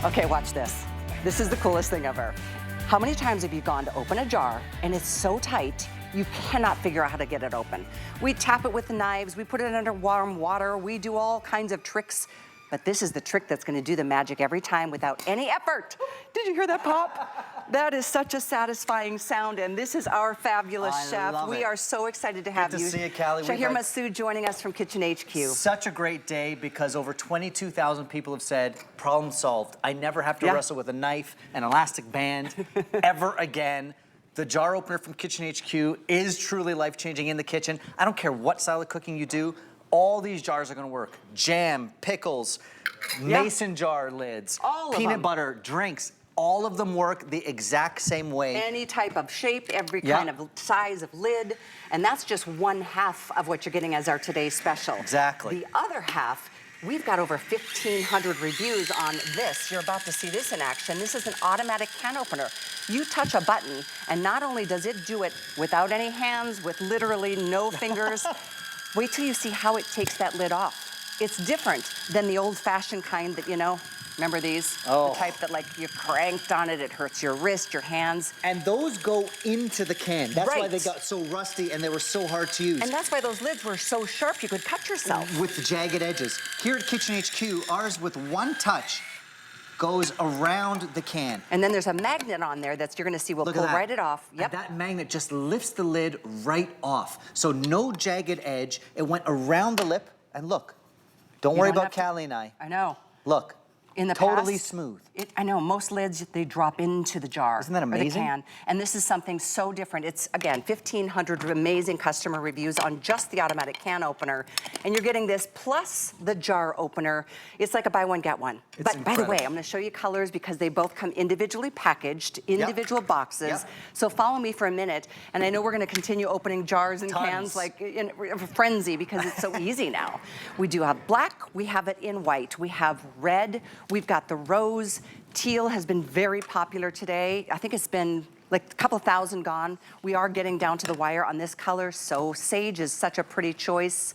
Okay, watch this. This is the coolest thing ever. How many times have you gone to open a jar and it's so tight, you cannot figure out how to get it open? We tap it with the knives, we put it under warm water, we do all kinds of tricks, but this is the trick that's gonna do the magic every time without any effort. Did you hear that pop? That is such a satisfying sound, and this is our fabulous chef. We are so excited to have you. Good to see you, Callie. Shahir Massoud joining us from Kitchen HQ. Such a great day because over 22,000 people have said, problem solved. I never have to wrestle with a knife, an elastic band, ever again. The jar opener from Kitchen HQ is truly life-changing in the kitchen. I don't care what style of cooking you do, all these jars are gonna work. Jam, pickles, mason jar lids, peanut butter, drinks, all of them work the exact same way. Any type of shape, every kind of size of lid, and that's just one half of what you're getting as our today's special. Exactly. The other half, we've got over 1,500 reviews on this. You're about to see this in action. This is an automatic can opener. You touch a button, and not only does it do it without any hands, with literally no fingers, wait till you see how it takes that lid off. It's different than the old-fashioned kind that, you know, remember these? The type that, like, you cranked on it, it hurts your wrist, your hands. And those go into the can. That's why they got so rusty and they were so hard to use. And that's why those lids were so sharp you could cut yourself. With the jagged edges. Here at Kitchen HQ, ours with one touch goes around the can. And then there's a magnet on there that you're gonna see will pull right it off. Yep. And that magnet just lifts the lid right off. So no jagged edge. It went around the lip, and look, don't worry about Callie and I. I know. Look. In the totally past, smooth. I know, most lids, they drop into the jar. Isn't that amazing? Or the can. And this is something so different. It's, again, 1,500 amazing customer reviews on just the automatic can opener. And you're getting this plus the jar opener. It's like a buy one, get one. But by the way, I'm gonna show you colors because they both come individually packaged, individual boxes. So follow me for a minute. And I know we're gonna continue opening jars and cans like in a frenzy because it's so easy now. We do have black, we have it in white, we have red, we've got the rose. Teal has been very popular today. I think it's been like a couple thousand gone. We are getting down to the wire on this color, so sage is such a pretty choice.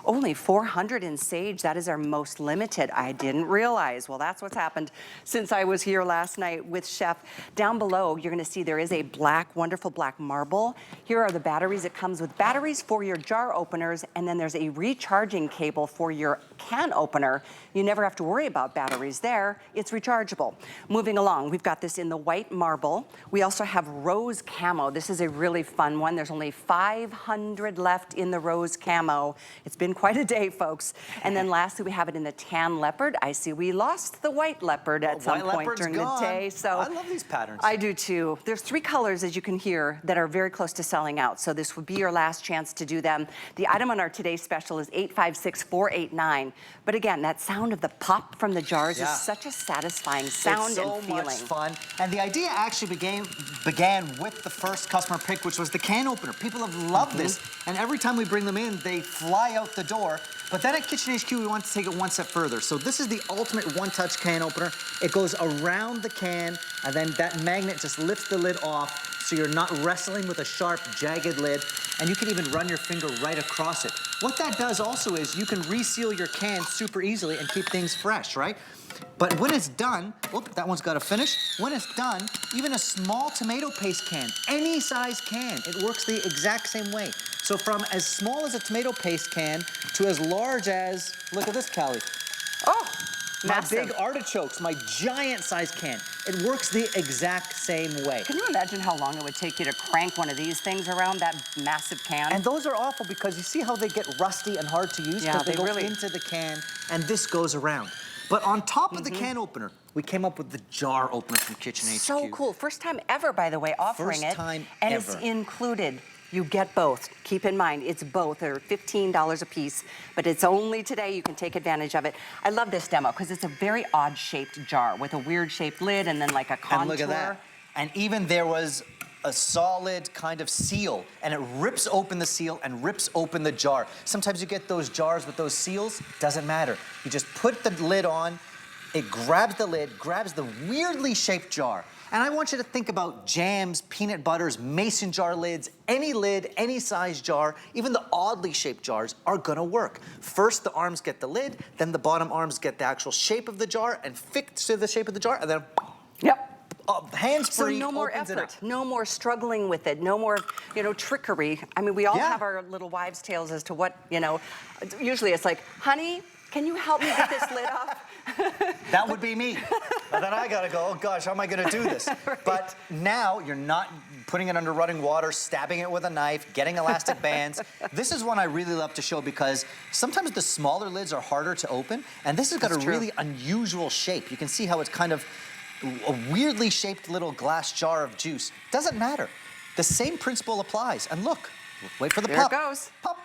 Only 400 in sage, that is our most limited. I didn't realize. Well, that's what's happened since I was here last night with Chef. Down below, you're gonna see there is a black, wonderful black marble. Here are the batteries. It comes with batteries for your jar openers, and then there's a recharging cable for your can opener. You never have to worry about batteries there. It's rechargeable. Moving along, we've got this in the white marble. We also have rose camo. This is a really fun one. There's only 500 left in the rose camo. It's been quite a day, folks. And then lastly, we have it in the tan leopard. I see we lost the white leopard at some point during the day. So I love these patterns. I do too. There's 3 colors, as you can hear, that are very close to selling out. So this would be your last chance to do them. The item on our today's special is 856489. But again, that sound of the pop from the jars is such a satisfying sound and feeling. It's so much fun. And the idea actually began with the first customer pick, which was the can opener. People have loved this. And every time we bring them in, they fly out the door. But then at Kitchen HQ, we want to take it one step further. So this is the ultimate one-touch can opener. It goes around the can, and then that magnet just lifts the lid off, so you're not wrestling with a sharp, jagged lid, and you can even run your finger right across it. What that does also is you can reseal your can super easily and keep things fresh, right? But when it's done, that one's got to finish. When it's done, even a small tomato paste can, any size can, it works the exact same way. So from as small as a tomato paste can to as large as, look at this, Callie. Oh, my massive. big artichokes, my giant size can. It works the exact same way. Can you imagine how long it would take you to crank one of these things around that massive can? And those are awful because you see how they get rusty and hard to use? Yeah, they go into the can, and this goes around. But on top of the can opener, we came up with the jar opener from Kitchen HQ. So cool. First time ever, by the way, offering it. First time and ever. It's included. You get both. Keep in mind, it's both. They're $15 a piece, but it's only today you can take advantage of it. I love this demo because it's a very odd-shaped jar with a weird-shaped lid and then like a contour. And look at that. And even there was a solid kind of seal, and it rips open the seal and rips open the jar. Sometimes you get those jars with those seals, doesn't matter. You just put the lid on, It grabs the lid, grabs the weirdly shaped jar. And I want you to think about jams, peanut butters, mason jar lids, any lid, any size jar, even the oddly shaped jars are gonna work. First, the arms get the lid, then the bottom arms get the actual shape of the jar and fix to the shape of the jar, and then hands-free, So no more opens it up. effort, no more struggling with it, no more, trickery. I mean, we all have our little wives' tales as to what, usually it's like, honey, can you help me get this lid off? That would be me. And then I gotta go, oh gosh, how am I gonna do this? Right. But now you're not putting it under running water, stabbing it with a knife, getting elastic bands. This is one I really love to show because sometimes the smaller lids are harder to open, and this has got That's a true. really unusual shape. You can see how it's kind of a weirdly shaped little glass jar of juice. Doesn't matter. The same principle applies. And look, wait for the There pop. it goes. Pop.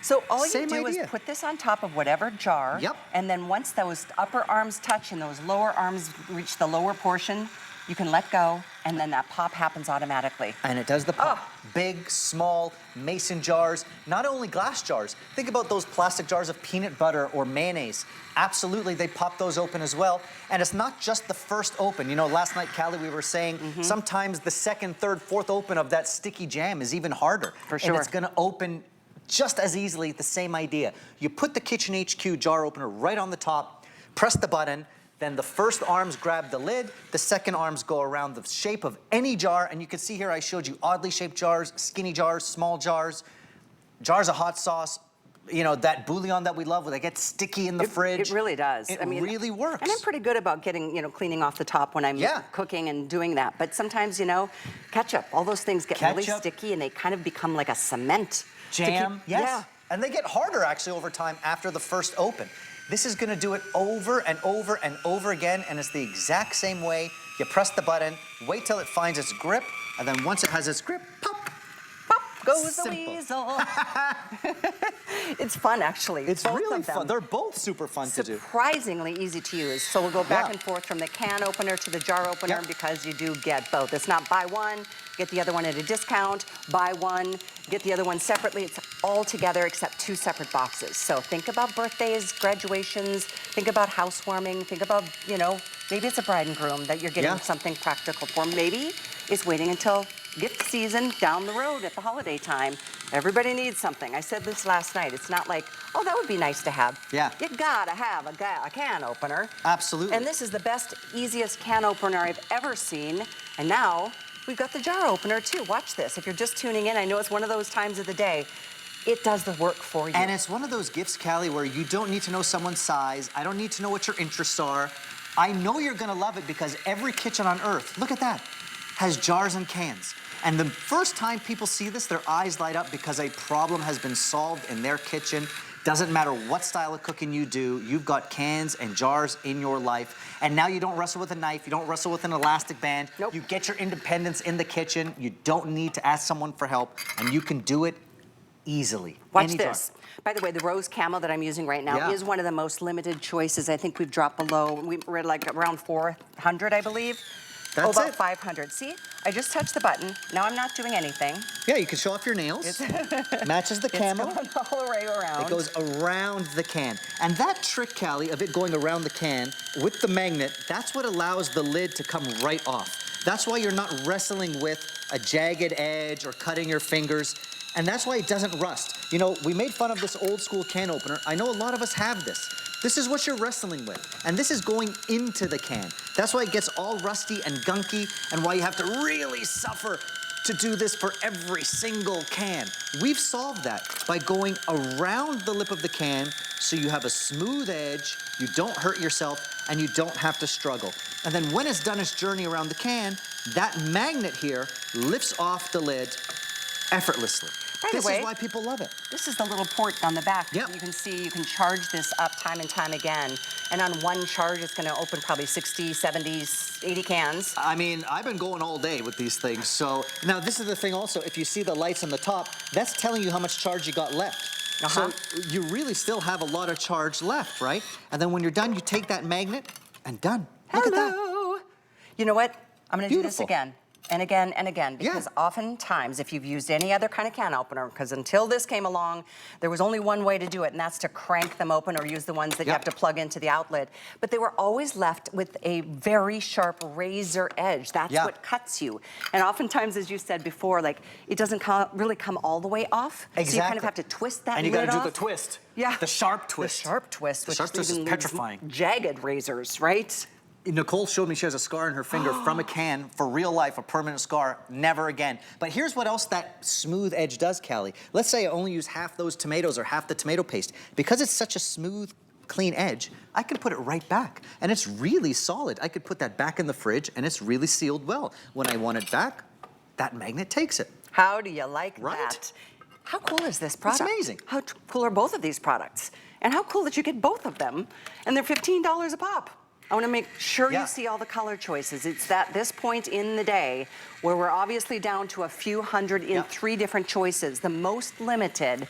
So all Same you do idea. is put this on top of whatever jar, Yep. and then once those upper arms touch and those lower arms reach the lower portion, you can let go, and then that pop happens automatically. And it does the pop. Oh. Big, small, mason jars, not only glass jars. Think about those plastic jars of peanut butter or mayonnaise. Absolutely, they pop those open as well. And it's not just the first open. You know, last night, Callie, we were saying sometimes the second, third, fourth open of that sticky jam is even harder. For sure. And it's gonna open just as easily, the same idea. You put the Kitchen HQ jar opener right on the top, press the button, then the first arms grab the lid, the second arms go around the shape of any jar, and you can see here I showed you oddly shaped jars, skinny jars, small jars, jars of hot sauce, that bouillon that we love where they get sticky in the fridge. It really does. It really works. And I'm pretty good about getting, cleaning off the top when I'm cooking and doing that. But sometimes, ketchup, all those things get really sticky and they kind of become like a cement. Jam, yes. Yeah. And they get harder actually over time after the first open. This is gonna do it over and over and over again, and it's the exact same way. You press the button, wait till it finds its grip, and then once it has its grip, pop. Pop goes Simple. the weasel. It's fun, actually. It's both really of them. fun. They're both super fun to do. Surprisingly easy to use. So we'll go back and forth from the can opener to the jar opener because you do get both. It's not buy one, get the other one at a discount, buy one, get the other one separately. It's all together except two separate boxes. So think about birthdays, graduations, think about housewarming, think about, maybe it's a bride and groom that you're getting something practical for. Maybe it's waiting until gift season down the road at the holiday time. Everybody needs something. I said this last night. It's not like, oh, that would be nice to have. Yeah. You gotta have a can opener. Absolutely. And this is the best, easiest can opener I've ever seen. And now we've got the jar opener too. Watch this. If you're just tuning in, I know it's one of those times of the day. It does the work for you. And it's one of those gifts, Callie, where you don't need to know someone's size. I don't need to know what your interests are. I know you're gonna love it because every kitchen on earth, look at that, has jars and cans. And the first time people see this, their eyes light up because a problem has been solved in their kitchen. Doesn't matter what style of cooking you do, you've got cans and jars in your life. And now you don't wrestle with a knife, you don't wrestle with an elastic band. Nope. You get your independence in the kitchen. You don't need to ask someone for help, and you can do it easily. Watch Any jar. this. By the way, the rose camel that I'm using right now is one of the most limited choices. I think we've dropped below, we're at like around 400, I believe. That's about it. 500. See, I just touched the button. Now I'm not doing anything. Yeah, you can show off your nails. Matches the camel. It's going all the way around. It goes around the can. And that trick, Callie, of it going around the can with the magnet, that's what allows the lid to come right off. That's why you're not wrestling with a jagged edge or cutting your fingers. And that's why it doesn't rust. We made fun of this old school can opener. I know a lot of us have this. This is what you're wrestling with. And this is going into the can. That's why it gets all rusty and gunky and why you have to really suffer to do this for every single can. We've solved that by going around the lip of the can so you have a smooth edge, you don't hurt yourself, and you don't have to struggle. And then when it's done its journey around the can, that magnet here lifts off the lid effortlessly. By the This way, is why people love it. This is the little port on the back. Yep. You can see you can charge this up time and time again. And on one charge, it's going to open probably 60, 70, 80 cans. I mean, I've been going all day with these things. So now this is the thing also, if you see the lights on the top, that's telling you how much charge you got left. So you really still have a lot of charge left, right? And then when you're done, you take that magnet and done. Look at that. Hello. You know what? I'm going to do this Beautiful. again. and again, because oftentimes if you've used any other kind of can opener, because until this came along, there was only one way to do it, and that's to crank them open or use the ones that you have to plug into the outlet. But they were always left with a very sharp razor edge. That's what cuts you. And oftentimes, as you said before, like it doesn't really come all the way off. Exactly. So you kind of have to twist that and you lid gotta off. do the twist. Yeah. The sharp twist. The sharp twist, which is petrifying. Jagged razors, right? Nicole showed me she has a scar in her finger from a can, for real life, a permanent scar, never again. But here's what else that smooth edge does, Callie. Let's say I only use half those tomatoes or half the tomato paste. Because it's such a smooth, clean edge, I can put it right back. And it's really solid. I could put that back in the fridge and it's really sealed well. When I want it back, that magnet takes it. How do you like Right? that? How cool is this product? It's amazing. How cool are both of these products? And how cool that you get both of them, and they're $15 a pop. I want to make sure you see all the color choices. It's at this point in the day where we're obviously down to a few hundred in 3 different choices. The most limited.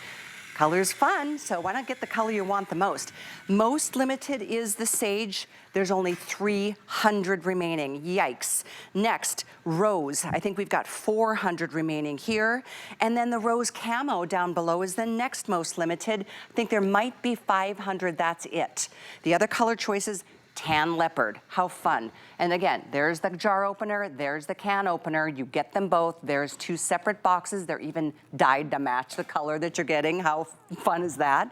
Color's fun, so why not get the color you want the most? Most limited is the sage. There's only 300 remaining. Yikes. Next, rose. I think we've got 400 remaining here. And then the rose camo down below is the next most limited. I think there might be 500, that's it. The other color choices, tan leopard, how fun. And again, there's the jar opener, there's the can opener, you get them both. There's 2 separate boxes, they're even dyed to match the color that you're getting. How fun is that?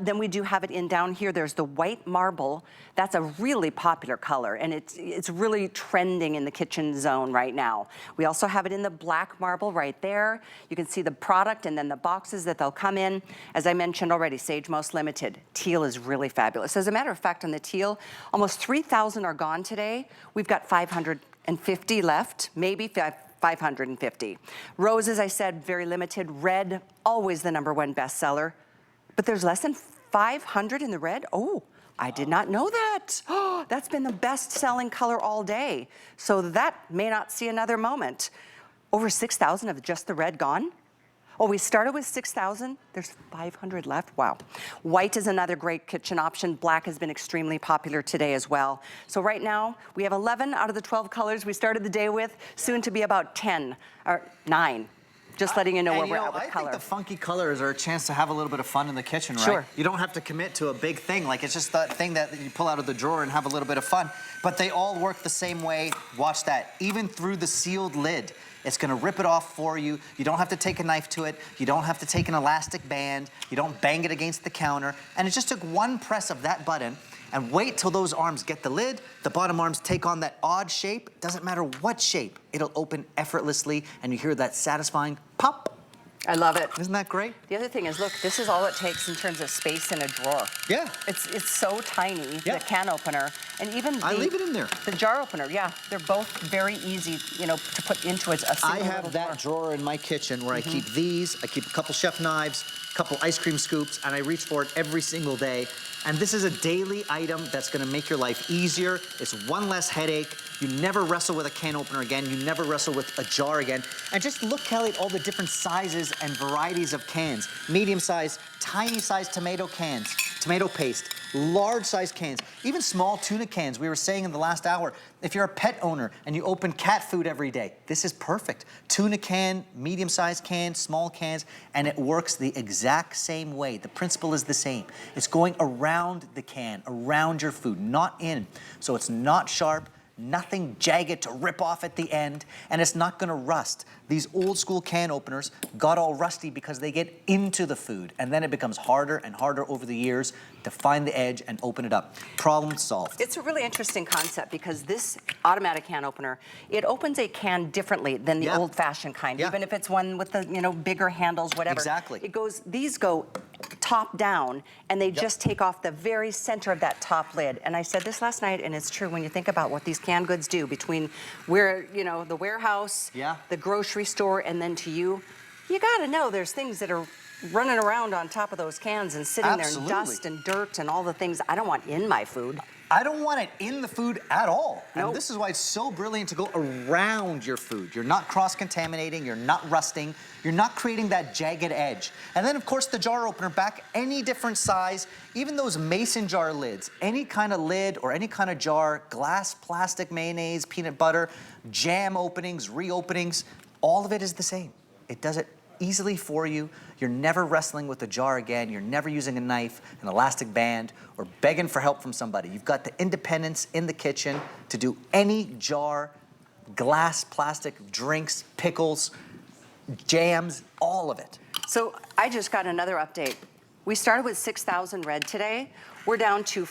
Then we do have it in down here, there's the white marble. That's a really popular color, and it's really trending in the kitchen zone right now. We also have it in the black marble right there. You can see the product and then the boxes that they'll come in. As I mentioned already, sage most limited. Teal is really fabulous. As a matter of fact, on the teal, almost 3,000 are gone today. We've got 550 left, maybe 550. Rose, as I said, very limited. Red, always the #1 bestseller. But there's less than 500 in the red? Oh, I did not know that. Oh, that's been the best-selling color all day. So that may not see another moment. Over 6,000 of just the red gone? Oh, we started with 6,000. There's 500 left. Wow. White is another great kitchen option. Black has been extremely popular today as well. So right now, we have 11 out of the 12 colors we started the day with, soon to be about 10 or 9. Just letting you know where we're at with color. I think the funky colors are a chance to have a little bit of fun in the kitchen, right? Sure. You don't have to commit to a big thing. Like, it's just that thing that you pull out of the drawer and have a little bit of fun. But they all work the same way. Watch that. Even through the sealed lid, it's gonna rip it off for you. You don't have to take a knife to it. You don't have to take an elastic band. You don't bang it against the counter. And it just took one press of that button, and wait till those arms get the lid, the bottom arms take on that odd shape. Doesn't matter what shape, it'll open effortlessly, and you hear that satisfying pop. I love it. Isn't that great? The other thing is, look, this is all it takes in terms of space in a drawer. Yeah. It's so tiny, the can opener, and even I leave it in there. The jar opener, yeah, they're both very easy, you know, to put into a single I have little that drawer in my kitchen where I keep these, I keep a couple chef knives, a couple ice cream scoops, and I reach for it every single day. And this is a daily item that's gonna make your life easier. It's one less headache. You never wrestle with a can opener again. You never wrestle with a jar again. And just look, Kelly, at all the different sizes and varieties of cans. Medium size, tiny size tomato cans, tomato paste, large size cans, even small tuna cans. We were saying in the last hour, if you're a pet owner and you open cat food every day, this is perfect. Tuna can, medium sized can, small cans, and it works the exact same way. The principle is the same. It's going around the can, around your food, not in. So it's not sharp, nothing jagged to rip off at the end, and it's not gonna rust. These old school can openers got all rusty because they get into the food, and then it becomes harder and harder over the years to find the edge and open it up. Problem solved. It's a really interesting concept because this automatic can opener, it opens a can differently than the old-fashioned kind, even if it's one with the, you know, bigger handles, whatever. Exactly. It goes, these go top down, and they just take off the very center of that top lid. And I said this last night, and it's true when you think about what these canned goods do between where, you know, the warehouse, the grocery store, and then to you. You gotta know there's things that are running around on top of those cans and sitting there in dust and dirt and all the things I don't want in my food. I don't want it in the food at all. Nope. And this is why it's so brilliant to go around your food. You're not cross-contaminating, you're not rusting, you're not creating that jagged edge. And then, of course, the jar opener back, any different size, even those mason jar lids, any kind of lid or any kind of jar, glass, plastic, mayonnaise, peanut butter, jam openings, reopenings, all of it is the same. It does it easily for you. You're never wrestling with the jar again. You're never using a knife, an elastic band, or begging for help from somebody. You've got the independence in the kitchen to do any jar, glass, plastic, drinks, pickles, jams, all of it. So I just got another update. We started with 6,000 red today. We're down to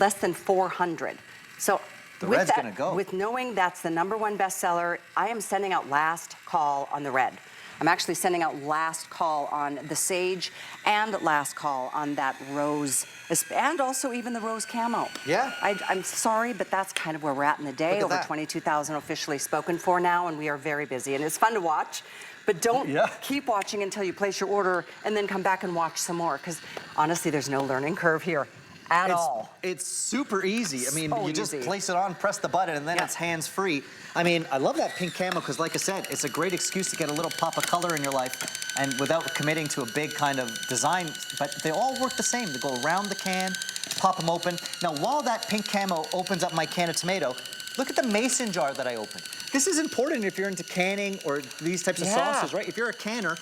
less than 400. So The with red's that, gonna go. with knowing that's the #1 bestseller, I am sending out last call on the red. I'm actually sending out last call on the sage and last call on that rose, and also even the rose camo. Yeah. I'm sorry, but that's kind of where we're at in the day. Look at Over that. 22,000 officially spoken for now, and we are very busy. And it's fun to watch, but don't keep watching until you place your order and then come back and watch some more, because honestly, there's no learning curve here at all. It's super easy. I mean, So you just easy. place it on, press the button, and then it's hands-free. I mean, I love that pink camo because, like I said, it's a great excuse to get a little pop of color in your life and without committing to a big kind of design. But they all work the same. They go around the can, pop them open. Now, while that pink camo opens up my can of tomato, look at the mason jar that I opened. This is important if you're into canning or these types of sauces, right? If you're a canner,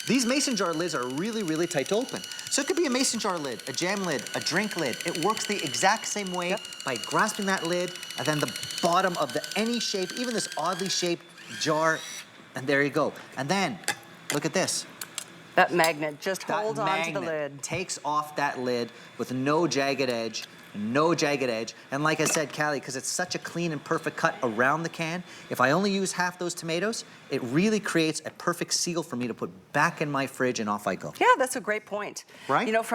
these mason jar lids are really, really tight to open. So it could be a mason jar lid, a jam lid, a drink lid. It works the exact same way by grasping that lid and then the bottom of any shape, even this oddly shaped jar, and there you go. And then, look at this. That magnet, just That hold on to the magnet lid. takes off that lid with no jagged edge. No jagged edge. And like I said, Callie, because it's such a clean and perfect cut around the can, if I only use half those tomatoes, it really creates a perfect seal for me to put back in my fridge and off I go. Yeah, that's a great point. Right? You know,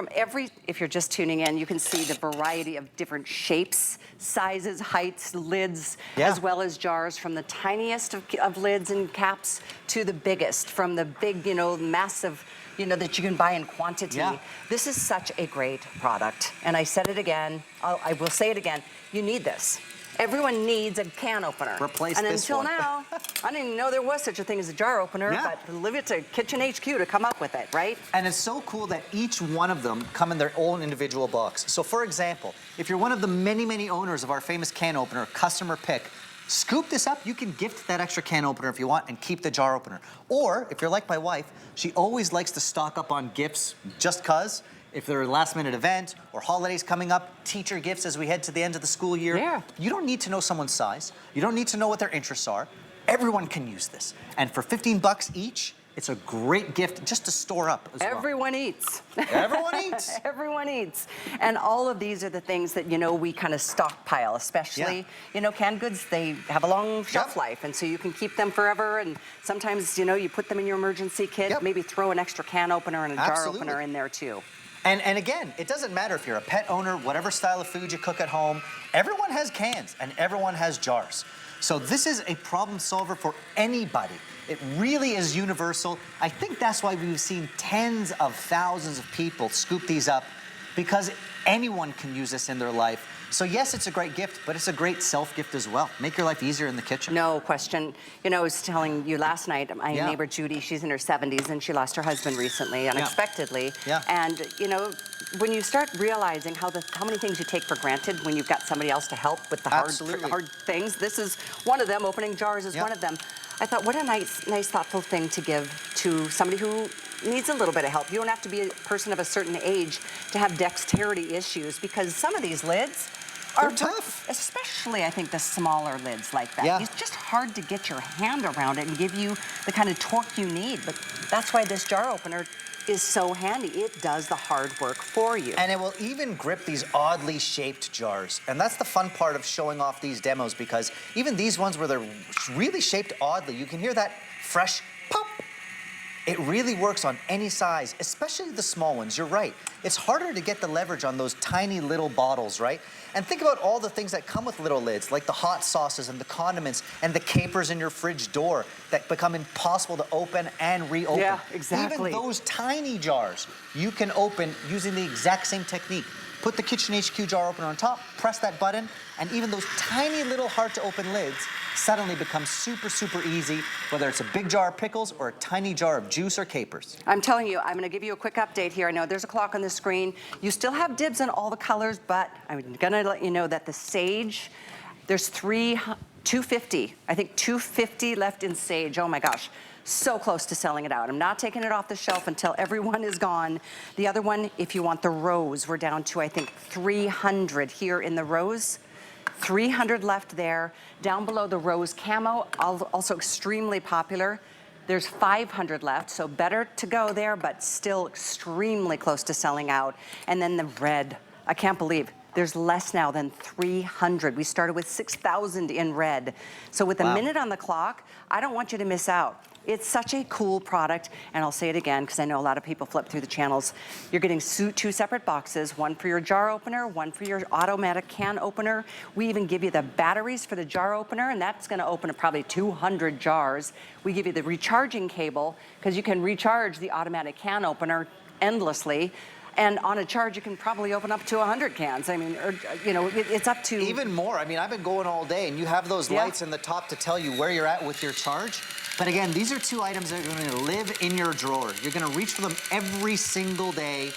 if you're just tuning in, you can see the variety of different shapes, sizes, heights, lids, as well as jars, from the tiniest of lids and caps to the biggest, from the big, massive, that you can buy in quantity. Yeah. This is such a great product. And I said it again, I will say it again, you need this. Everyone needs a can opener. Replace and this until one. now, I didn't even know there was such a thing as a jar opener, but leave it to Kitchen HQ to come up with it, right? And it's so cool that each one of them come in their own individual box. So for example, if you're one of the many, many owners of our famous can opener, customer pick, scoop this up. You can gift that extra can opener if you want and keep the jar opener. Or if you're like my wife, she always likes to stock up on gifts just cause. If they're a last minute event or holidays coming up, teacher gifts as we head to the end of the school year. Yeah. You don't need to know someone's size. You don't need to know what their interests are. Everyone can use this. And for 15 bucks each, it's a great gift just to store up as well. Everyone eats. Everyone eats. Everyone eats. And all of these are the things that, we kind of stockpile, especially, canned goods, they have a long shelf life. And so you can keep them forever. And sometimes, you put them in your emergency kit, maybe throw an extra can opener and a jar opener in there too. And again, it doesn't matter if you're a pet owner, whatever style of food you cook at home, everyone has cans and everyone has jars. So this is a problem solver for anybody. It really is universal. I think that's why we've seen tens of thousands of people scoop these up, because anyone can use this in their life. So yes, it's a great gift, but it's a great self-gift as well. Make your life easier in the kitchen. No question. I was telling you last night, my neighbor Judy, she's in her 70s and she lost her husband recently, unexpectedly. And, when you start realizing how many things you take for granted when you've got somebody else to help with the hard things, this is one of them. Opening jars is one of them. I thought, what a nice, thoughtful thing to give to somebody who needs a little bit of help. You don't have to be a person of a certain age to have dexterity issues, because some of these lids are tough. Especially, I think, the smaller lids like that. It's just hard to get your hand around it and give you the kind of torque you need. But that's why this jar opener is so handy. It does the hard work for you. And it will even grip these oddly shaped jars. And that's the fun part of showing off these demos, because even these ones where they're really shaped oddly, you can hear that fresh pop. It really works on any size, especially the small ones. You're right. It's harder to get the leverage on those tiny little bottles, right? And think about all the things that come with little lids, like the hot sauces and the condiments and the capers in your fridge door that become impossible to open and reopen. Yeah, exactly. Even those tiny jars you can open using the exact same technique. put the Kitchen HQ jar opener on top, press that button, and even those tiny little hard-to-open lids suddenly become super, super easy, whether it's a big jar of pickles or a tiny jar of juice or capers. I'm telling you, I'm gonna give you a quick update here. I know there's a clock on the screen. You still have dibs on all the colors, but I'm gonna let you know that the Sage, there's 250, I think 250 left in Sage. Oh my gosh, so close to selling it out. I'm not taking it off the shelf until everyone is gone. The other one, if you want the Rose, we're down to, I think, 300 here in the Rose. 300 left there. Down below, the Rose Camo, also extremely popular. There's 500 left, so better to go there, but still extremely close to selling out. And then the red, I can't believe there's less now than 300. We started with 6,000 in red. So with a minute on the clock, I don't want you to miss out. It's such a cool product, and I'll say it again because I know a lot of people flip through the channels. You're getting two separate boxes, one for your jar opener, one for your automatic can opener. We even give you the batteries for the jar opener, and that's gonna open probably 200 jars. We give you the recharging cable because you can recharge the automatic can opener endlessly. And on a charge, you can probably open up to 100 cans. I mean, or, you know, it's up to... Even more. I mean, I've been going all day, and you have those lights in the top to tell you where you're at with your charge. But again, these are two items that are going to live in your drawer. You're going to reach for them every single day,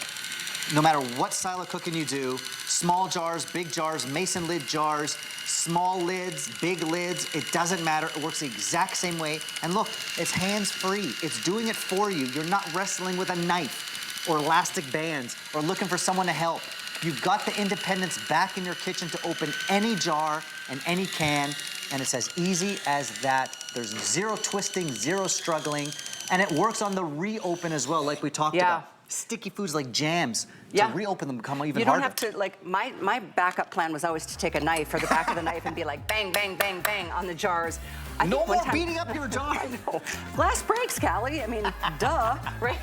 no matter what style of cooking you do. Small jars, big jars, mason lid jars, small lids, big lids, it doesn't matter. It works the exact same way. And look, it's hands-free. It's doing it for you. You're not wrestling with a knife or elastic bands, or looking for someone to help. You've got the independence back in your kitchen to open any jar and any can, and it's as easy as that. There's zero twisting, zero struggling, and it works on the reopen as well, like we talked about. Sticky foods like jams, to reopen them become even harder. You don't have to, like, my backup plan was always to take a knife or the back of the knife and be like, bang, bang, bang, bang on the jars. No more beating up your jar. I know. Glass breaks, Callie. I mean, duh, right?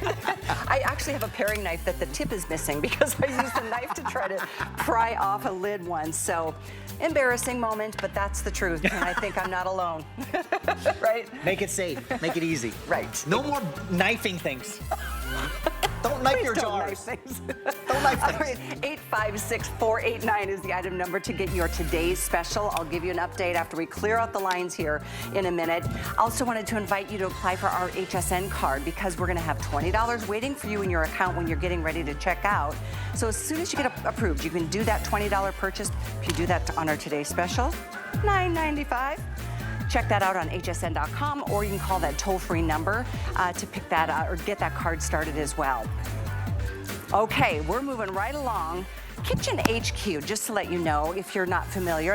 I actually have a paring knife that the tip is missing because I used a knife to try to pry off a lid once. So, embarrassing moment, but that's the truth, and I think I'm not alone, right? Make it safe, make it easy. Right. No more knifing things. Don't knife your jars. Knife things. Don't knife things. All right, 856-489 is the item number to get your today's special. I'll give you an update after we clear out the lines here in a minute. Also wanted to invite you to apply for our HSN card because we're gonna have $20 waiting for you in your account when you're getting ready to check out. So as soon as you get approved, you can do that $20 purchase. If you do that on our today's special, $9.95. Check that out on hsn.com, or you can call that toll-free number to pick that out or get that card started as well. Okay, we're moving right along. Kitchen HQ, just to let you know, if you're not familiar,